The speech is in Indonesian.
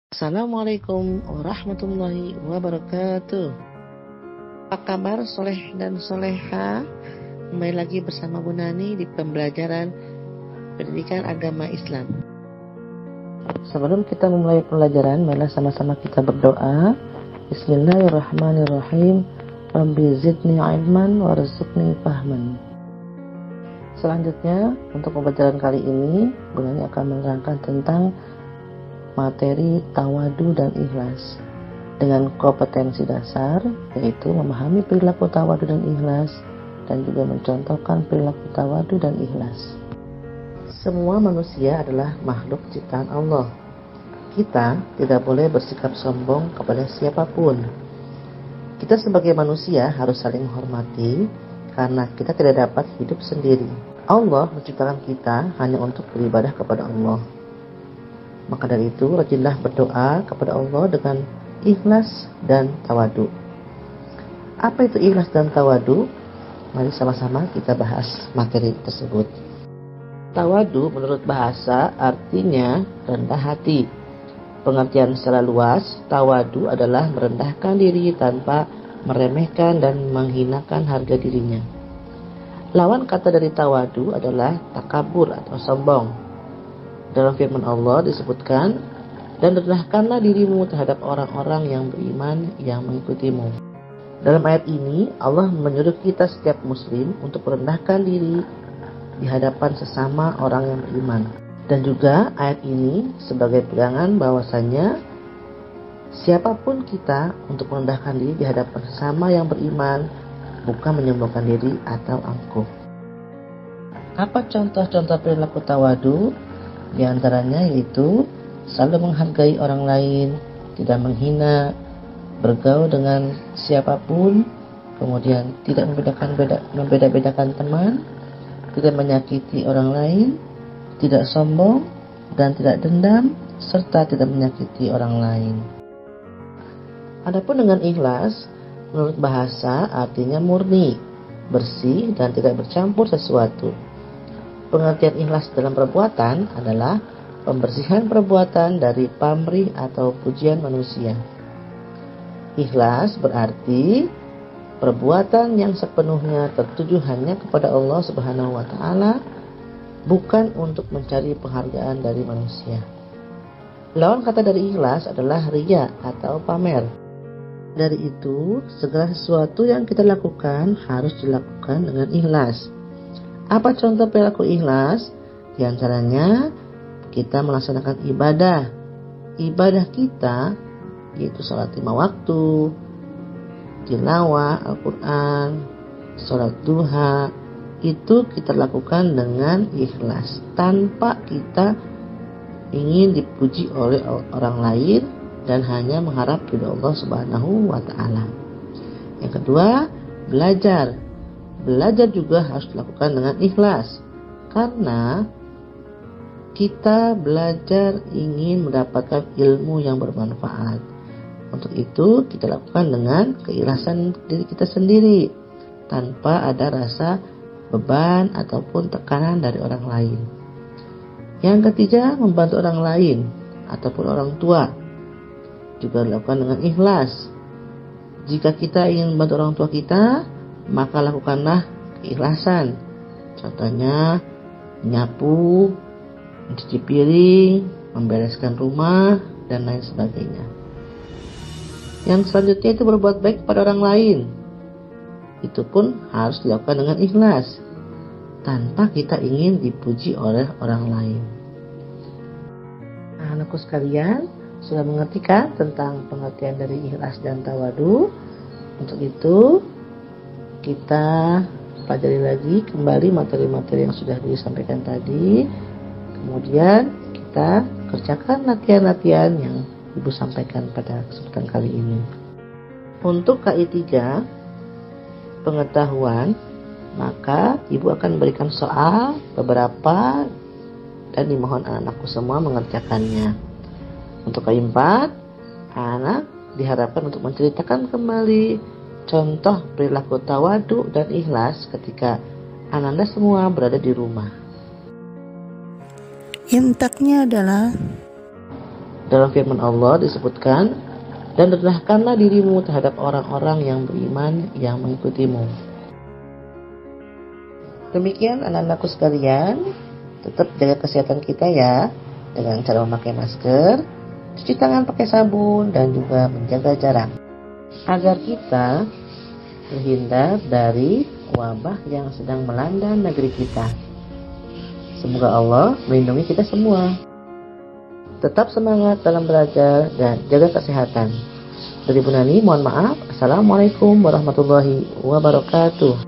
Assalamualaikum warahmatullahi wabarakatuh. Apa kabar soleh dan soleha? Kembali lagi bersama Bu Nani di pembelajaran pendidikan agama Islam. Sebelum kita memulai pelajaran, marilah sama-sama kita berdoa. Bismillahirrahmanirrahim. Rabbi zidni ilman warzuqni fahman. Selanjutnya, untuk pembelajaran kali ini, Bu Nani akan menerangkan tentang materi tawadu dan ikhlas dengan kompetensi dasar, yaitu memahami perilaku tawadu dan ikhlas dan juga mencontohkan perilaku tawadu dan ikhlas. Semua manusia adalah makhluk ciptaan Allah. Kita tidak boleh bersikap sombong kepada siapapun. Kita sebagai manusia harus saling menghormati karena kita tidak dapat hidup sendiri. Allah menciptakan kita hanya untuk beribadah kepada Allah. Maka dari itu, rajinlah berdoa kepada Allah dengan ikhlas dan tawadu. Apa itu ikhlas dan tawadu? Mari sama-sama kita bahas materi tersebut. Tawadu menurut bahasa artinya rendah hati. Pengertian secara luas, tawadu adalah merendahkan diri tanpa meremehkan dan menghinakan harga dirinya. Lawan kata dari tawadu adalah takabur atau sombong. Dalam firman Allah disebutkan, dan rendahkanlah dirimu terhadap orang-orang yang beriman yang mengikutimu. Dalam ayat ini, Allah menyuruh kita setiap muslim untuk merendahkan diri di hadapan sesama orang yang beriman. Dan juga ayat ini sebagai pegangan bahwasanya siapapun kita untuk merendahkan diri di hadapan sesama yang beriman, bukan menyombongkan diri atau angkuh. Apa contoh-contoh perilaku tawadu? Di antaranya yaitu selalu menghargai orang lain, tidak menghina, bergaul dengan siapapun, kemudian tidak membeda-bedakan teman, tidak menyakiti orang lain, tidak sombong dan tidak dendam, serta tidak menyakiti orang lain. Adapun dengan ikhlas, menurut bahasa artinya murni, bersih dan tidak bercampur sesuatu. Pengertian ikhlas dalam perbuatan adalah pembersihan perbuatan dari pamrih atau pujian manusia. Ikhlas berarti perbuatan yang sepenuhnya tertuju hanya kepada Allah Subhanahu wa taala, bukan untuk mencari penghargaan dari manusia. Lawan kata dari ikhlas adalah riya atau pamer. Dari itu, segala sesuatu yang kita lakukan harus dilakukan dengan ikhlas. Apa contoh perilaku ikhlas? Di antaranya kita melaksanakan ibadah. Ibadah kita yaitu sholat 5 waktu, tilawah Al-Quran, sholat duha, itu kita lakukan dengan ikhlas tanpa kita ingin dipuji oleh orang lain dan hanya mengharap ridho Allah Subhanahu wa taala. Yang kedua, belajar. Belajar juga harus dilakukan dengan ikhlas, karena kita belajar ingin mendapatkan ilmu yang bermanfaat. Untuk itu kita lakukan dengan keikhlasan diri kita sendiri, tanpa ada rasa beban ataupun tekanan dari orang lain. Yang ketiga, membantu orang lain ataupun orang tua juga dilakukan dengan ikhlas. Jika kita ingin membantu orang tua kita, maka lakukanlah keikhlasan. Contohnya menyapu, mencuci piring, membereskan rumah, dan lain sebagainya. Yang selanjutnya itu berbuat baik kepada orang lain. Itu pun harus dilakukan dengan ikhlas, tanpa kita ingin dipuji oleh orang lain. Nah, anakku sekalian, sudah mengerti kan tentang pengertian dari ikhlas dan tawadu? Untuk itu kita pelajari lagi kembali materi-materi yang sudah disampaikan tadi. Kemudian kita kerjakan latihan-latihan yang Ibu sampaikan pada kesempatan kali ini. Untuk KI 3 pengetahuan, maka Ibu akan berikan soal beberapa dan dimohon anak-anakku semua mengerjakannya. Untuk KI 4, anak diharapkan untuk menceritakan kembali contoh perilaku tawadu dan ikhlas ketika Ananda semua berada di rumah. Intaknya adalah Dalam firman Allah disebutkan, dan rendahkanlah dirimu terhadap orang-orang yang beriman yang mengikutimu. Demikian anak-anakku sekalian, tetap jaga kesehatan kita ya, dengan cara memakai masker, cuci tangan pakai sabun, dan juga menjaga jarak, agar kita terhindar dari wabah yang sedang melanda negeri kita. Semoga Allah melindungi kita semua. Tetap semangat dalam belajar dan jaga kesehatan. Dari Bu Nani, mohon maaf. Assalamualaikum warahmatullahi wabarakatuh.